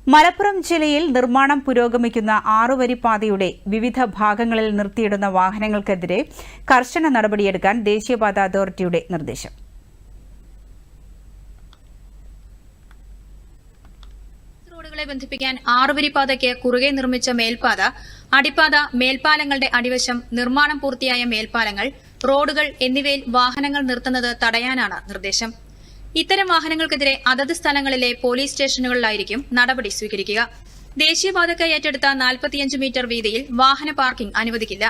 മലപ്പുറം ജില്ലയിൽ നിർമ്മാണം പുരോഗമിക്കുന്ന 6 വരി പാതയുടെ വിവിധ ഭാഗങ്ങളിൽ നിർത്തിയിടുന്ന വാഹനങ്ങൾക്കെതിരെ കർശന നടപടിയെടുക്കാൻ ദേശീയപാത അതോറിറ്റിയുടെ നിർദ്ദേശം. റോഡുകളെ ബന്ധിപ്പിക്കാൻ 6 വരി പാതയ്ക്ക് കുറുകെ നിർമ്മിച്ച മേൽപ്പാത, അടിപ്പാത, മേൽപ്പാലങ്ങളുടെ അടിവശം, നിർമ്മാണം പൂർത്തിയായ മേൽപ്പാലങ്ങൾ, റോഡുകൾ എന്നിവയിൽ വാഹനങ്ങൾ നിർത്തുന്നത് തടയാനാണ് നിർദ്ദേശം. ഇത്തരം വാഹനങ്ങൾക്കെതിരെ അതത് സ്ഥലങ്ങളിലെ പോലീസ് സ്റ്റേഷനുകളിലായിരിക്കും നടപടി സ്വീകരിക്കുക. ദേശീയപാതയ്ക്ക് ഏറ്റെടുത്ത 45 മീറ്റർ വീതിയിൽ വാഹന പാർക്കിംഗ് അനുവദിക്കില്ല.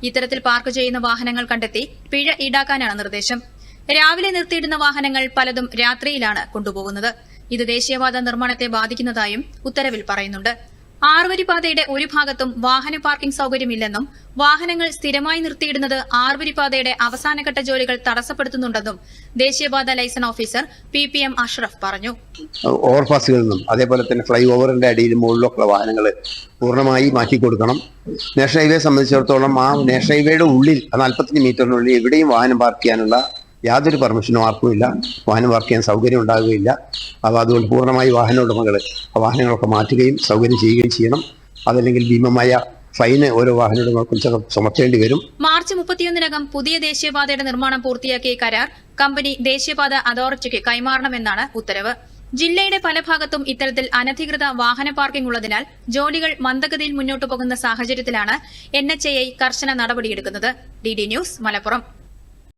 ഇത്തരത്തിൽ പാർക്ക് ചെയ്യുന്ന വാഹനങ്ങൾ കണ്ടെത്തി പിഴ ഈടാക്കാനാണ് നിർദ്ദേശം. രാവിലെ നിർത്തിയിടുന്ന വാഹനങ്ങൾ പലതും രാത്രിയിലാണ് കൊണ്ടുപോകുന്നത്. ഇത് ദേശീയപാത നിർമ്മാണത്തെ ബാധിക്കുന്നതായും ഉത്തരവിൽ പറയുന്നുണ്ട്. 6 വരി പാതയുടെ ഒരു ഭാഗത്തും വാഹന പാർക്കിംഗ് സൌകര്യമില്ലെന്നും വാഹനങ്ങൾ സ്ഥിരമായി നിർത്തിയിടുന്നത് 6 വരി പാതയുടെ അവസാനഘട്ട ജോലികൾ തടസ്സപ്പെടുത്തുന്നുണ്ടെന്നും ദേശീയപാത ലൈസൻസ് ഓഫീസർ PPM അഷ്റഫ് പറഞ്ഞു. ഓവർപാസുകളിൽ നിന്നും അതേപോലെ തന്നെ ഫ്ലൈ ഓവറിന്റെ അടിയിലും മുകളിലൊക്കെ വാഹനങ്ങൾ പൂർണ്ണമായി മാറ്റിക്കൊടുക്കണം. നാഷണൽ ഹൈവേ സംബന്ധിച്ചിടത്തോളം ആ നാഷണൽ ഹൈവേയുടെ ഉള്ളിൽ 45 മീറ്ററിനുള്ളിൽ എവിടെയും വാഹനം പാർക്ക് ചെയ്യാനുള്ള യാതൊരു പെർമിഷനും ആർക്കുമില്ല. വാഹനം പാർക്ക് ചെയ്യാൻ സൗകര്യം ഉണ്ടാകുകയില്ല. അപ്പോൾ അതുകൊണ്ട് പൂർണ്ണമായി വാഹന ഉടമകൾ ആ വാഹനങ്ങളൊക്കെ മാറ്റുകയും സൗകര്യം ചെയ്യുകയും ചെയ്യണം. അതല്ലെങ്കിൽ ഭീമമായ ഫൈന് ഓരോ വാഹന ഉടമകൾക്കും ചുമത്തേണ്ടി വരും. മാർച്ച് 31-നകം പുതിയ ദേശീയപാതയുടെ നിർമ്മാണം പൂർത്തിയാക്കിയ കരാർ കമ്പനി ദേശീയപാത അതോറിറ്റിക്ക് കൈമാറണമെന്നാണ് ഉത്തരവ്. ജില്ലയുടെ പല ഭാഗത്തും ഇത്തരത്തിൽ അനധികൃത വാഹന പാർക്കിംഗ് ഉള്ളതിനാൽ ജോലികൾ മന്ദഗതിയിൽ മുന്നോട്ടു പോകുന്ന സാഹചര്യത്തിലാണ് NHAI കർശന നടപടിയെടുക്കുന്നത്. DD news, Malappuram.